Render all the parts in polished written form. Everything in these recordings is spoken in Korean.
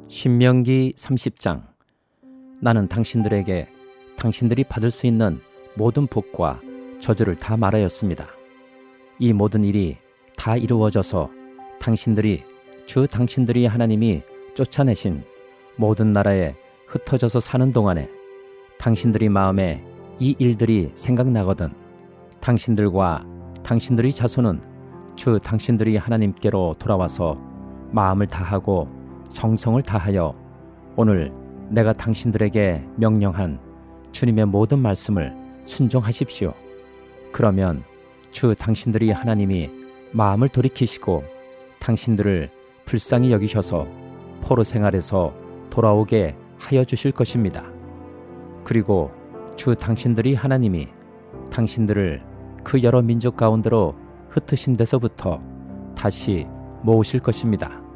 신명기 30장. 나는 당신들에게 당신들이 받을 수 있는 모든 복과 저주를 다 말하였습니다. 이 모든 일이 다 이루어져서 당신들이 하나님이 쫓아내신 모든 나라에 흩어져서 사는 동안에 당신들이 마음에 이 일들이 생각나거든 당신들과 당신들의 자손은 주 당신들이 하나님께로 돌아와서 마음을 다하고 정성을 다하여 오늘 내가 당신들에게 명령한 주님의 모든 말씀을 순종하십시오. 그러면 주 당신들이 하나님이 마음을 돌이키시고 당신들을 불쌍히 여기셔서 포로 생활에서 돌아오게 하여 주실 것입니다. 그리고 주 당신들이 하나님이 당신들을 그 여러 민족 가운데로 흩으신 데서부터 다시 모으실 것입니다.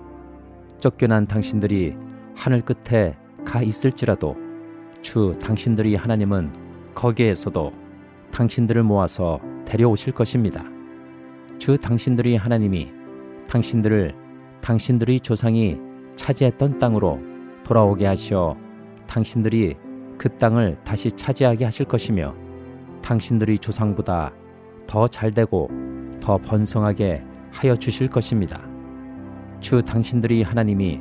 쫓겨난 당신들이 하늘 끝에 가 있을지라도 주 당신들이 하나님은 거기에서도 당신들을 모아서 데려오실 것입니다. 주 당신들이 하나님이 당신들을 당신들의 조상이 차지했던 땅으로 돌아오게 하시어 당신들이 그 땅을 다시 차지하게 하실 것이며 당신들의 조상보다 더 잘되고 더 번성하게 하여 주실 것입니다. 주 당신들이 하나님이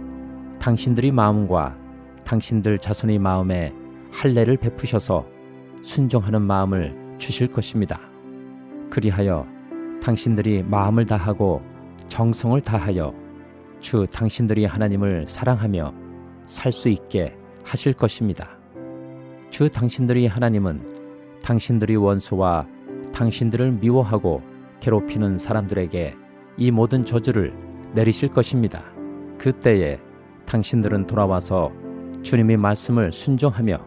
당신들의 마음과 당신들 자손의 마음에 할례를 베푸셔서 순종하는 마음을 주실 것입니다. 그리하여 당신들이 마음을 다하고 정성을 다하여 주 당신들이 하나님을 사랑하며 살 수 있게 하실 것입니다. 주 당신들이 하나님은 당신들의 원수와 당신들을 미워하고 괴롭히는 사람들에게 이 모든 저주를 내리실 것입니다. 그때에 당신들은 돌아와서 주님의 말씀을 순종하며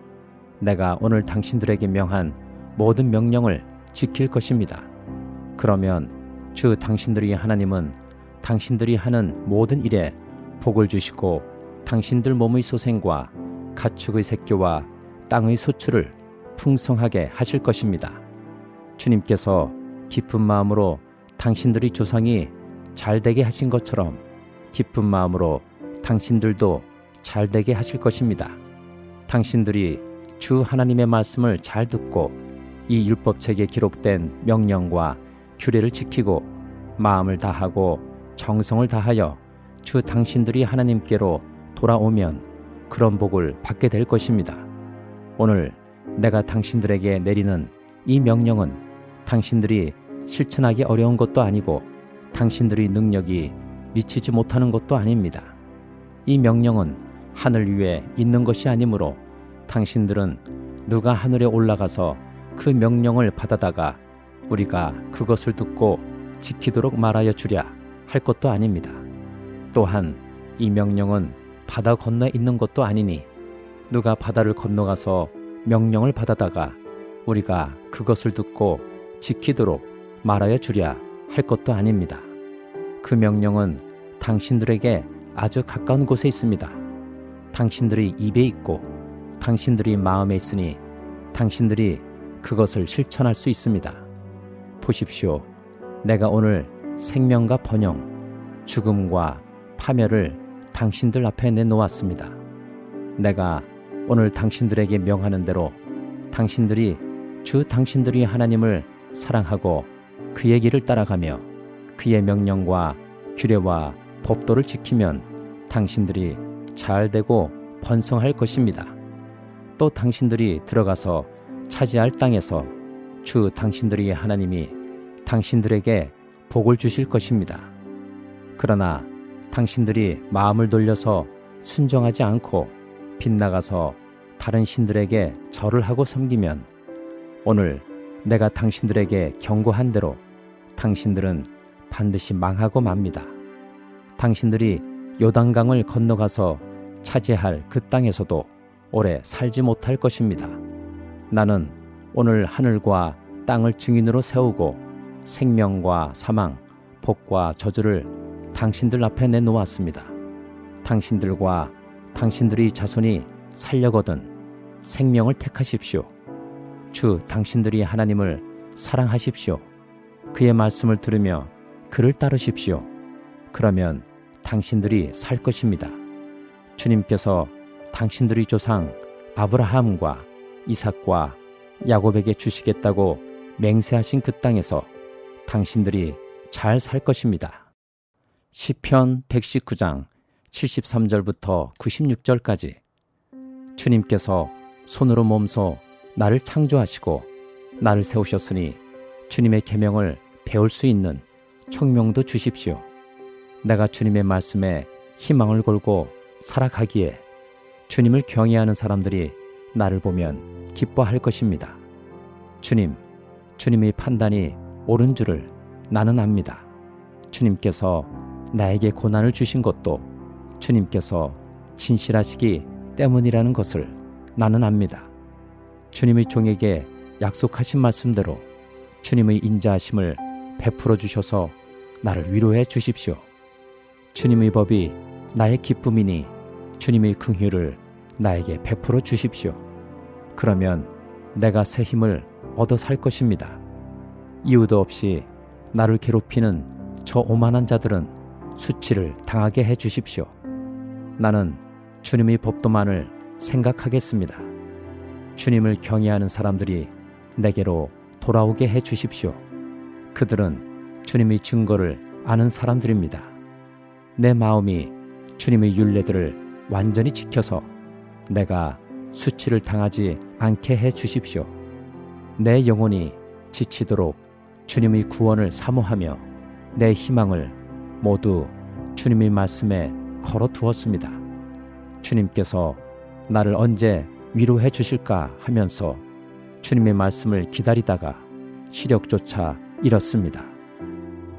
내가 오늘 당신들에게 명한 모든 명령을 지킬 것입니다. 그러면 주 당신들이 하나님은 당신들이 하는 모든 일에 복을 주시고 당신들 몸의 소생과 가축의 새끼와 땅의 소출을 풍성하게 하실 것입니다. 주님께서 기쁜 마음으로 당신들의 조상이 잘되게 하신 것처럼 기쁜 마음으로 당신들도 잘되게 하실 것입니다. 당신들이 주 하나님의 말씀을 잘 듣고 이 율법책에 기록된 명령과 규례를 지키고 마음을 다하고 정성을 다하여 주 당신들이 하나님께로 돌아오면 그런 복을 받게 될 것입니다. 오늘 내가 당신들에게 내리는 이 명령은 당신들이 실천하기 어려운 것도 아니고 당신들의 능력이 미치지 못하는 것도 아닙니다. 이 명령은 하늘 위에 있는 것이 아니므로 당신들은 누가 하늘에 올라가서 그 명령을 받아다가 우리가 그것을 듣고 지키도록 말하여 주랴 할 것도 아닙니다. 또한 이 명령은 바다 건너에 있는 것도 아니니 누가 바다를 건너가서 명령을 받아다가 우리가 그것을 듣고 지키도록 말하여 주랴 할 것도 아닙니다. 그 명령은 당신들에게 아주 가까운 곳에 있습니다. 당신들의 입에 있고 당신들의 마음에 있으니 당신들이 그것을 실천할 수 있습니다. 보십시오. 내가 오늘 생명과 번영, 죽음과 파멸을 당신들 앞에 내놓았습니다. 내가 오늘 당신들에게 명하는 대로 당신들이 주 당신들이 하나님을 사랑하고 그의 길을 따라가며 그의 명령과 규례와 법도를 지키면 당신들이 잘되고 번성할 것입니다. 또 당신들이 들어가서 차지할 땅에서 주 당신들이 하나님이 당신들에게 복을 주실 것입니다. 그러나 당신들이 마음을 돌려서 순종하지 않고 빗나가서 다른 신들에게 절을 하고 섬기면 오늘 내가 당신들에게 경고한 대로 당신들은 반드시 망하고 맙니다. 당신들이 요단강을 건너가서 차지할 그 땅에서도 오래 살지 못할 것입니다. 나는 오늘 하늘과 땅을 증인으로 세우고 생명과 사망, 복과 저주를 당신들 앞에 내놓았습니다. 당신들과 당신들의 자손이 살려거든 생명을 택하십시오. 주 당신들이 하나님을 사랑하십시오. 그의 말씀을 들으며 그를 따르십시오. 그러면 당신들이 살 것입니다. 주님께서 당신들의 조상 아브라함과 이삭과 야곱에게 주시겠다고 맹세하신 그 땅에서 당신들이 잘 살 것입니다. 시편 119장 73절부터 96절까지 주님께서 손으로 몸소 나를 창조하시고 나를 세우셨으니 주님의 계명을 배울 수 있는 총명도 주십시오. 내가 주님의 말씀에 희망을 걸고 살아가기에 주님을 경외하는 사람들이 나를 보면 기뻐할 것입니다. 주님의 판단이 옳은 줄을 나는 압니다. 주님께서 나에게 고난을 주신 것도 주님께서 진실하시기 때문이라는 것을 나는 압니다. 주님의 종에게 약속하신 말씀대로 주님의 인자하심을 베풀어 주셔서 나를 위로해 주십시오. 주님의 법이 나의 기쁨이니 주님의 긍휼을 나에게 베풀어 주십시오. 그러면 내가 새 힘을 얻어 살 것입니다. 이유도 없이 나를 괴롭히는 저 오만한 자들은 수치를 당하게 해 주십시오. 나는 주님의 법도만을 생각하겠습니다. 주님을 경외하는 사람들이 내게로 돌아오게 해 주십시오. 그들은 주님의 증거를 아는 사람들입니다. 내 마음이 주님의 율례들을 완전히 지켜서 내가 수치를 당하지 않게 해 주십시오. 내 영혼이 지치도록 주님의 구원을 사모하며 내 희망을 모두 주님의 말씀에 걸어두었습니다. 주님께서 나를 언제 위로해 주실까 하면서 주님의 말씀을 기다리다가 시력조차 잃었습니다.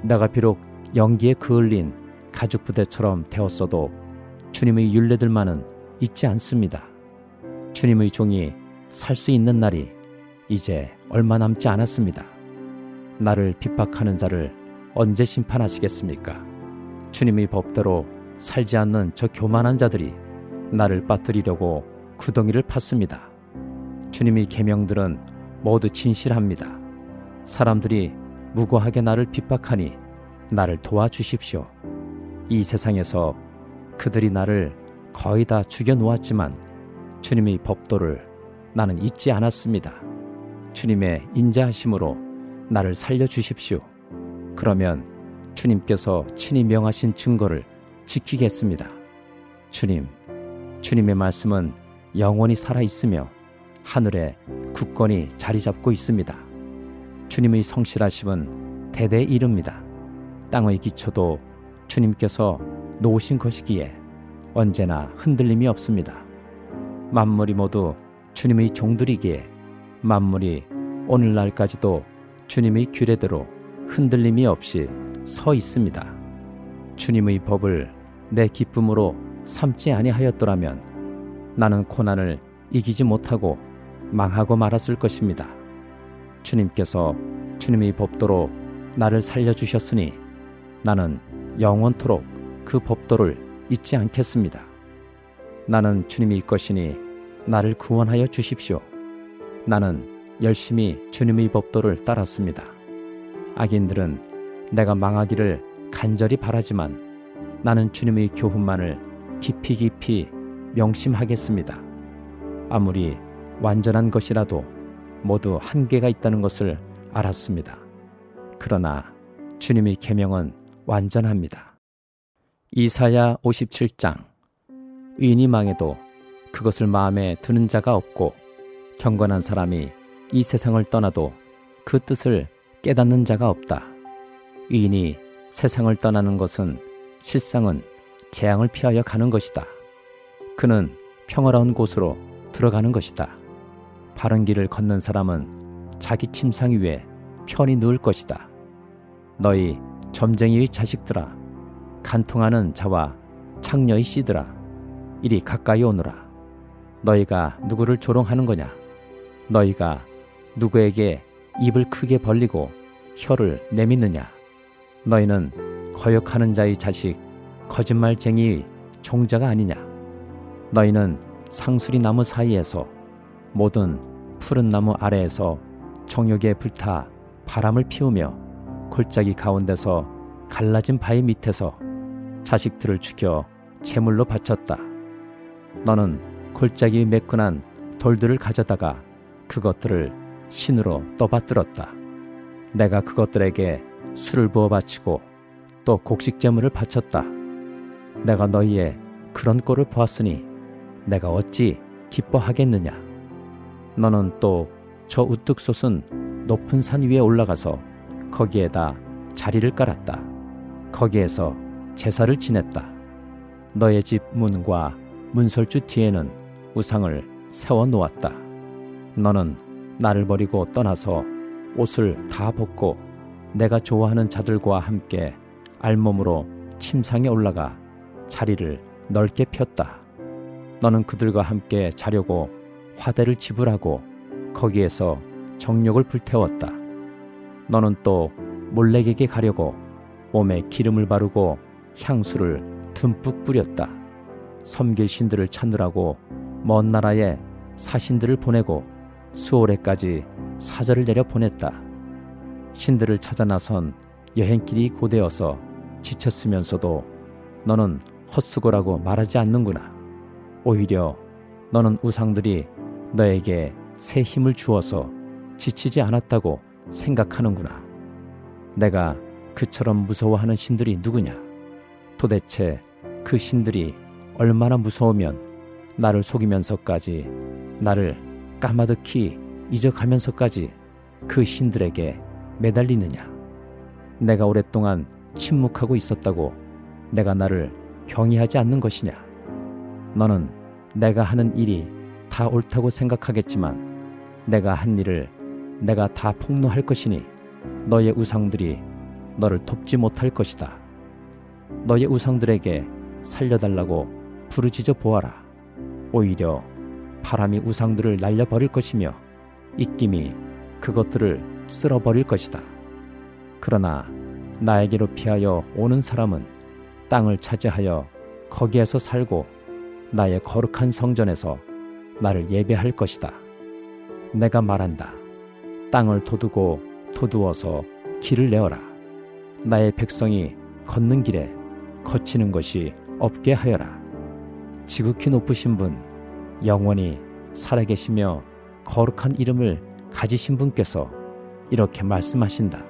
내가 비록 연기에 그을린 가죽부대처럼 되었어도 주님의 율례들만은 잊지 않습니다. 주님의 종이 살 수 있는 날이 이제 얼마 남지 않았습니다. 나를 핍박하는 자를 언제 심판하시겠습니까? 주님의 법대로 살지 않는 저 교만한 자들이 나를 빠뜨리려고 구덩이를 팠습니다. 주님의 계명들은 모두 진실합니다. 사람들이 무고하게 나를 핍박하니 나를 도와주십시오. 이 세상에서 그들이 나를 거의 다 죽여놓았지만 주님의 법도를 나는 잊지 않았습니다. 주님의 인자하심으로 나를 살려주십시오. 그러면 주님께서 친히 명하신 증거를 지키겠습니다. 주님의 말씀은 영원히 살아있으며 하늘에 굳건히 자리 잡고 있습니다. 주님의 성실하심은 대대에 이릅니다. 땅의 기초도 주님께서 놓으신 것이기에 언제나 흔들림이 없습니다. 만물이 모두 주님의 종들이기에 만물이 오늘날까지도 주님의 규례대로 흔들림이 없이 서 있습니다. 주님의 법을 내 기쁨으로 삼지 아니하였더라면 나는 고난을 이기지 못하고 망하고 말았을 것입니다. 주님께서 주님의 법도로 나를 살려주셨으니 나는 영원토록 그 법도를 잊지 않겠습니다. 나는 주님이 것이니 나를 구원하여 주십시오. 나는 열심히 주님의 법도를 따랐습니다. 악인들은 내가 망하기를 간절히 바라지만 나는 주님의 교훈만을 깊이 명심하겠습니다. 아무리 완전한 것이라도 모두 한계가 있다는 것을 알았습니다. 그러나 주님의 계명은 완전합니다. 이사야 57장 의인이 망해도 그것을 마음에 드는 자가 없고 경건한 사람이 이 세상을 떠나도 그 뜻을 깨닫는 자가 없다. 의인이 세상을 떠나는 것은 실상은 재앙을 피하여 가는 것이다. 그는 평화로운 곳으로 들어가는 것이다. 바른 길을 걷는 사람은 자기 침상 위에 편히 누울 것이다. 너희 점쟁이의 자식들아, 간통하는 자와 창녀의 씨들아, 이리 가까이 오너라. 너희가 누구를 조롱하는 거냐? 너희가 누구에게 입을 크게 벌리고 혀를 내미느냐? 너희는 거역하는 자의 자식, 거짓말쟁이의 종자가 아니냐? 너희는 상수리 나무 사이에서 모든 푸른 나무 아래에서 정욕에 불타 바람을 피우며 골짜기 가운데서 갈라진 바위 밑에서 자식들을 죽여 제물로 바쳤다. 너는 골짜기 매끈한 돌들을 가져다가 그것들을 신으로 떠받들었다. 내가 그것들에게 술을 부어 바치고 또 곡식 제물을 바쳤다. 내가 너희의 그런 꼴을 보았으니 내가 어찌 기뻐하겠느냐. 너는 또 저 우뚝 솟은 높은 산 위에 올라가서 거기에다 자리를 깔았다. 거기에서 제사를 지냈다. 너의 집 문과 문설주 뒤에는 우상을 세워 놓았다. 너는 나를 버리고 떠나서 옷을 다 벗고 내가 좋아하는 자들과 함께 알몸으로 침상에 올라가 자리를 넓게 폈다. 너는 그들과 함께 자려고 화대를 지불하고 거기에서 정욕을 불태웠다. 너는 또 몰렉에게 가려고 몸에 기름을 바르고 향수를 듬뿍 뿌렸다. 섬길 신들을 찾느라고 먼 나라에 사신들을 보내고 수오레까지 사절을 내려 보냈다. 신들을 찾아 나선 여행길이 고되어서 지쳤으면서도 너는 헛수고라고 말하지 않는구나. 오히려 너는 우상들이 너에게 새 힘을 주어서 지치지 않았다고 생각하는구나. 내가 그처럼 무서워하는 신들이 누구냐? 도대체 그 신들이 얼마나 무서우면 나를 속이면서까지, 나를 까마득히 잊어가면서까지 그 신들에게 매달리느냐? 내가 오랫동안 침묵하고 있었다고 내가 나를 경외하지 않는 것이냐? 너는 내가 하는 일이 다 옳다고 생각하겠지만 내가 한 일을 내가 다 폭로할 것이니 너의 우상들이 너를 돕지 못할 것이다. 너의 우상들에게 살려달라고 부르짖어 보아라. 오히려 바람이 우상들을 날려버릴 것이며 입김이 그것들을 쓸어버릴 것이다. 그러나 나에게로 피하여 오는 사람은 땅을 차지하여 거기에서 살고 나의 거룩한 성전에서 나를 예배할 것이다. 내가 말한다. 땅을 도두고 도두어서 길을 내어라. 나의 백성이 걷는 길에 거치는 것이 없게 하여라. 지극히 높으신 분, 영원히 살아계시며 거룩한 이름을 가지신 분께서 이렇게 말씀하신다.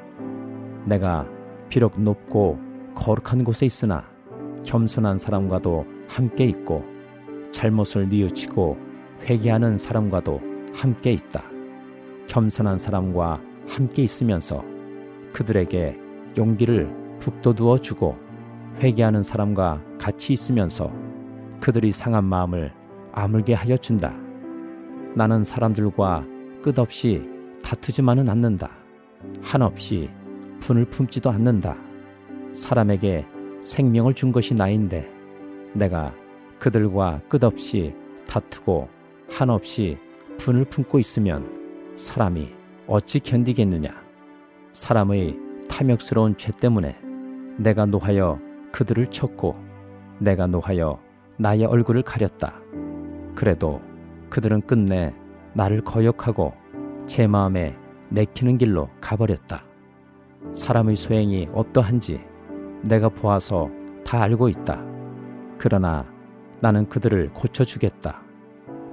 내가 비록 높고 거룩한 곳에 있으나 겸손한 사람과도 함께 있고 잘못을 뉘우치고 회개하는 사람과도 함께 있다. 겸손한 사람과 함께 있으면서 그들에게 용기를 북돋우어 주고 회개하는 사람과 같이 있으면서 그들이 상한 마음을 아물게 하여 준다. 나는 사람들과 끝없이 다투지만은 않는다. 한없이 분을 품지도 않는다. 사람에게 생명을 준 것이 나인데 내가 그들과 끝없이 다투고 한없이 분을 품고 있으면 사람이 어찌 견디겠느냐. 사람의 탐욕스러운 죄 때문에 내가 노하여 그들을 쳤고 내가 노하여 나의 얼굴을 가렸다. 그래도 그들은 끝내 나를 거역하고 제 마음에 내키는 길로 가버렸다. 사람의 소행이 어떠한지 내가 보아서 다 알고 있다. 그러나 나는 그들을 고쳐주겠다.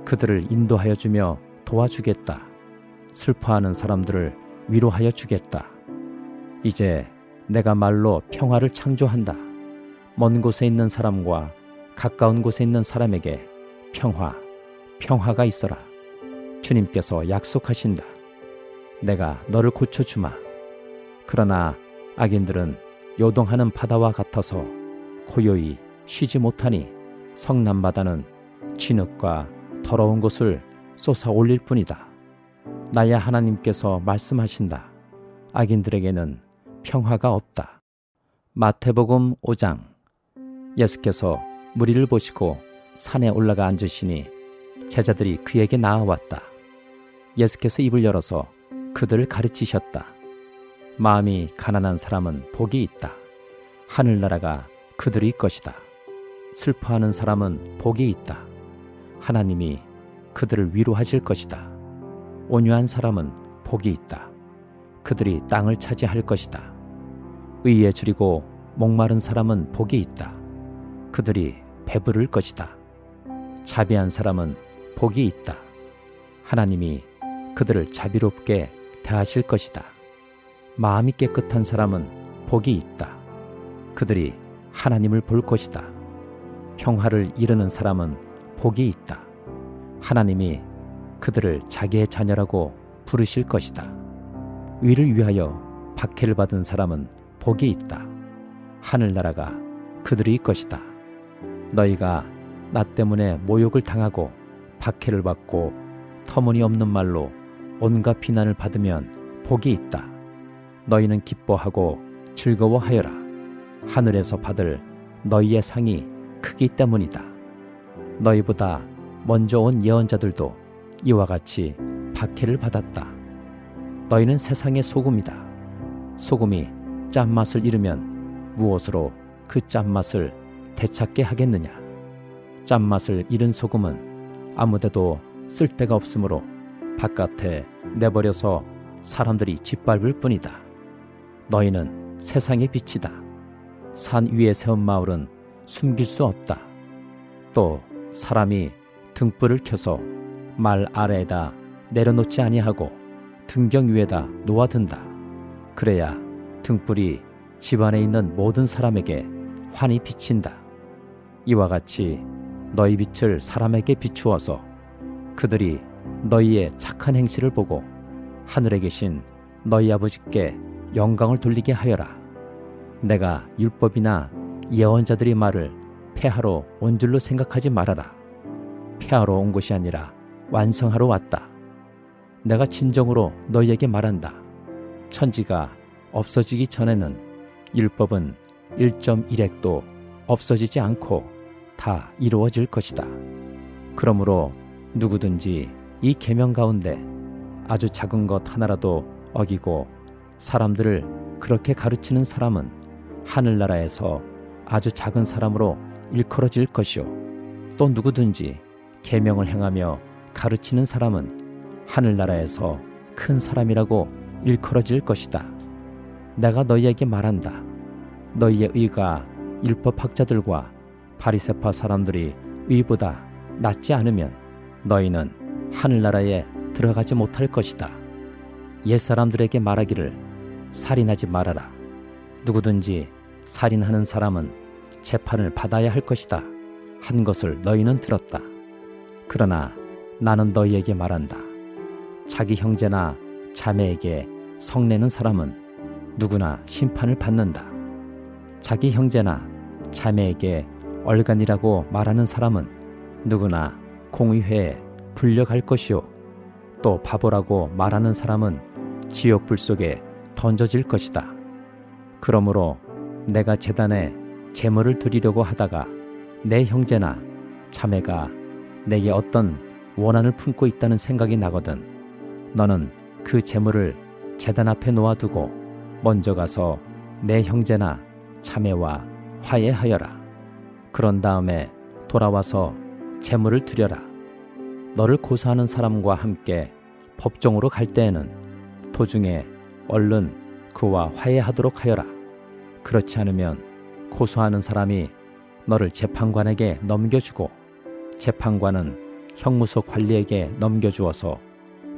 그들을 인도하여 주며 도와주겠다. 슬퍼하는 사람들을 위로하여 주겠다. 이제 내가 말로 평화를 창조한다. 먼 곳에 있는 사람과 가까운 곳에 있는 사람에게 평화가 있어라. 주님께서 약속하신다. 내가 너를 고쳐주마. 그러나 악인들은 요동하는 바다와 같아서 고요히 쉬지 못하니 성남바다는 진흙과 더러운 곳을 쏟아올릴 뿐이다. 나의 하나님께서 말씀하신다. 악인들에게는 평화가 없다. 마태복음 5장. 예수께서 무리를 보시고 산에 올라가 앉으시니 제자들이 그에게 나아왔다. 예수께서 입을 열어서 그들을 가르치셨다. 마음이 가난한 사람은 복이 있다. 하늘나라가 그들의 것이다. 슬퍼하는 사람은 복이 있다. 하나님이 그들을 위로하실 것이다. 온유한 사람은 복이 있다. 그들이 땅을 차지할 것이다. 의에 줄이고 목마른 사람은 복이 있다. 그들이 배부를 것이다. 자비한 사람은 복이 있다. 하나님이 그들을 자비롭게 대하실 것이다. 마음이 깨끗한 사람은 복이 있다. 그들이 하나님을 볼 것이다. 평화를 이루는 사람은 복이 있다. 하나님이 그들을 자기의 자녀라고 부르실 것이다. 위를 위하여 박해를 받은 사람은 복이 있다. 하늘나라가 그들의 것이다. 너희가 나 때문에 모욕을 당하고 박해를 받고 터무니없는 말로 온갖 비난을 받으면 복이 있다. 너희는 기뻐하고 즐거워하여라. 하늘에서 받을 너희의 상이 크기 때문이다. 너희보다 먼저 온 예언자들도 이와 같이 박해를 받았다. 너희는 세상의 소금이다. 소금이 짠맛을 잃으면 무엇으로 그 짠맛을 되찾게 하겠느냐? 짠맛을 잃은 소금은 아무데도 쓸데가 없으므로 바깥에 내버려서 사람들이 짓밟을 뿐이다. 너희는 세상의 빛이다. 산 위에 세운 마을은 숨길 수 없다. 또 사람이 등불을 켜서 말 아래에다 내려놓지 아니하고 등경 위에다 놓아둔다. 그래야 등불이 집안에 있는 모든 사람에게 환히 비친다. 이와 같이 너희 빛을 사람에게 비추어서 그들이 너희의 착한 행실을 보고 하늘에 계신 너희 아버지께 영광을 돌리게 하여라. 내가 율법이나 예언자들의 말을 폐하러 온 줄로 생각하지 말아라. 폐하러 온 것이 아니라 완성하러 왔다. 내가 진정으로 너희에게 말한다. 천지가 없어지기 전에는 율법은 1.1획도 없어지지 않고 다 이루어질 것이다. 그러므로 누구든지 이 계명 가운데 아주 작은 것 하나라도 어기고 사람들을 그렇게 가르치는 사람은 하늘나라에서 아주 작은 사람으로 일컬어질 것이요, 또 누구든지 계명을 행하며 가르치는 사람은 하늘나라에서 큰 사람이라고 일컬어질 것이다. 내가 너희에게 말한다. 너희의 의가 율법학자들과 바리새파 사람들이 의보다 낫지 않으면 너희는 하늘나라에 들어가지 못할 것이다. 옛사람들에게 말하기를 살인하지 말아라. 누구든지 살인하는 사람은 재판을 받아야 할 것이다 한 것을 너희는 들었다. 그러나 나는 너희에게 말한다. 자기 형제나 자매에게 성내는 사람은 누구나 심판을 받는다. 자기 형제나 자매에게 얼간이라고 말하는 사람은 누구나 공의회에 불려갈 것이요, 또 바보라고 말하는 사람은 지옥불 속에 던져질 것이다. 그러므로 내가 제단에 제물을 드리려고 하다가 내 형제나 자매가 내게 어떤 원한을 품고 있다는 생각이 나거든 너는 그 제물을 제단 앞에 놓아두고 먼저 가서 내 형제나 자매와 화해하여라. 그런 다음에 돌아와서 제물을 드려라. 너를 고소하는 사람과 함께 법정으로 갈 때에는 도중에 얼른 그와 화해하도록 하여라. 그렇지 않으면 고소하는 사람이 너를 재판관에게 넘겨주고 재판관은 형무소 관리에게 넘겨주어서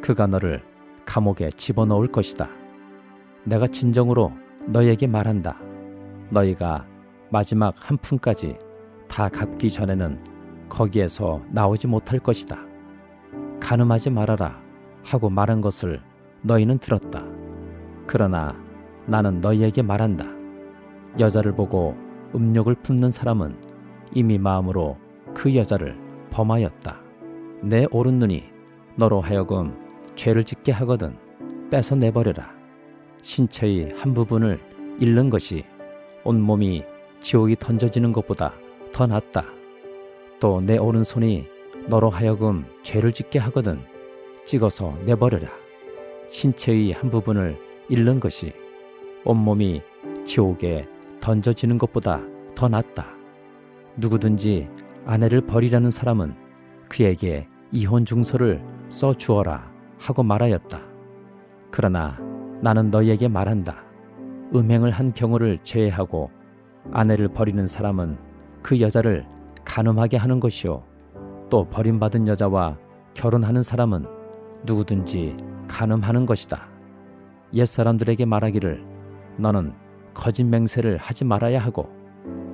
그가 너를 감옥에 집어넣을 것이다. 내가 진정으로 너희에게 말한다. 너희가 마지막 한 푼까지 다 갚기 전에는 거기에서 나오지 못할 것이다. 간음하지 말아라 하고 말한 것을 너희는 들었다. 그러나 나는 너희에게 말한다. 여자를 보고 음욕을 품는 사람은 이미 마음으로 그 여자를 범하였다. 내 오른눈이 너로 하여금 죄를 짓게 하거든 빼서 내버려라. 신체의 한 부분을 잃는 것이 온몸이 지옥이 던져지는 것보다 더 낫다. 또 내 오른손이 너로 하여금 죄를 짓게 하거든 찍어서 내버려라. 신체의 한 부분을 잃는 것이 온몸이 지옥에 던져지는 것보다 더 낫다. 누구든지 아내를 버리려는 사람은 그에게 이혼 증서를 써 주어라 하고 말하였다. 그러나 나는 너희에게 말한다. 음행을 한 경우를 제외하고 아내를 버리는 사람은 그 여자를 간음하게 하는 것이요, 또 버림받은 여자와 결혼하는 사람은 누구든지 간음하는 것이다. 옛사람들에게 말하기를 너는 거짓 맹세를 하지 말아야 하고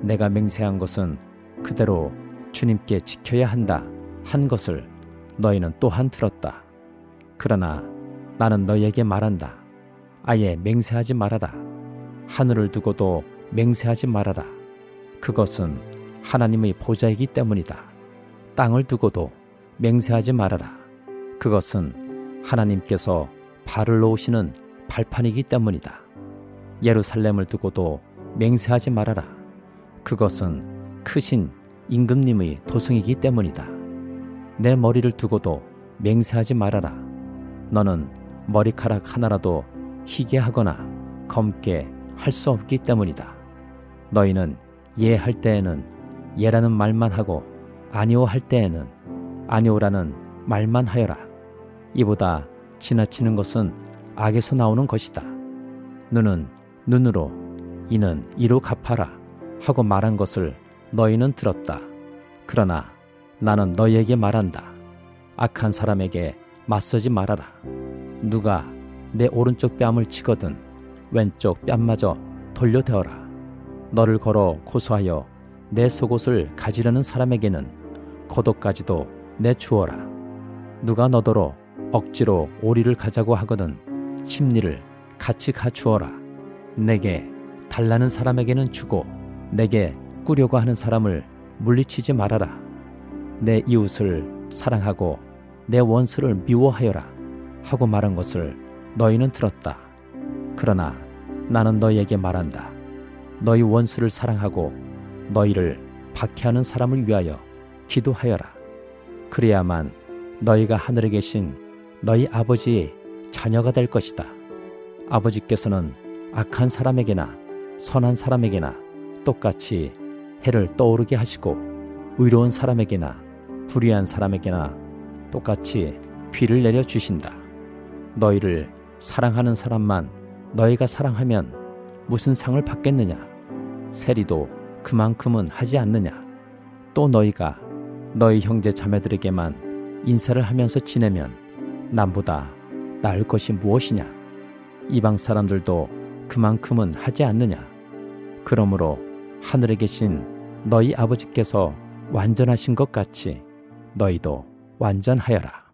내가 맹세한 것은 그대로 주님께 지켜야 한다 한 것을 너희는 또한 들었다. 그러나 나는 너희에게 말한다. 아예 맹세하지 말아라. 하늘을 두고도 맹세하지 말아라. 그것은 하나님의 보좌이기 때문이다. 땅을 두고도 맹세하지 말아라. 그것은 하나님께서 발을 놓으시는 발판이기 때문이다. 예루살렘을 두고도 맹세하지 말아라. 그것은 크신 임금님의 도성이기 때문이다. 내 머리를 두고도 맹세하지 말아라. 너는 머리카락 하나라도 희게 하거나 검게 할 수 없기 때문이다. 너희는 예 할 때에는 예라는 말만 하고 아니오 할 때에는 아니오라는 말만 하여라. 이보다 지나치는 것은 악에서 나오는 것이다. 눈은 눈으로 이는 이로 갚아라 하고 말한 것을 너희는 들었다. 그러나 나는 너희에게 말한다. 악한 사람에게 맞서지 말아라. 누가 내 오른쪽 뺨을 치거든 왼쪽 뺨마저 돌려대어라. 너를 걸어 고소하여 내 속옷을 가지려는 사람에게는 겉옷까지도 내주어라. 누가 너더러 억지로 오리를 가자고 하거든 심리를 같이 가주어라. 내게 달라는 사람에게는 주고 내게 꾸려고 하는 사람을 물리치지 말아라. 내 이웃을 사랑하고 내 원수를 미워하여라 하고 말한 것을 너희는 들었다. 그러나 나는 너희에게 말한다. 너희 원수를 사랑하고 너희를 박해하는 사람을 위하여 기도하여라. 그래야만 너희가 하늘에 계신 너희 아버지의 자녀가 될 것이다. 아버지께서는 악한 사람에게나 선한 사람에게나 똑같이 해를 떠오르게 하시고 의로운 사람에게나 불의한 사람에게나 똑같이 비를 내려주신다. 너희를 사랑하는 사람만 너희가 사랑하면 무슨 상을 받겠느냐? 세리도 그만큼은 하지 않느냐? 또 너희가 너희 형제 자매들에게만 인사를 하면서 지내면 남보다 나을 것이 무엇이냐? 이방 사람들도 그만큼은 하지 않느냐? 그러므로 하늘에 계신 너희 아버지께서 완전하신 것 같이 너희도 완전하여라.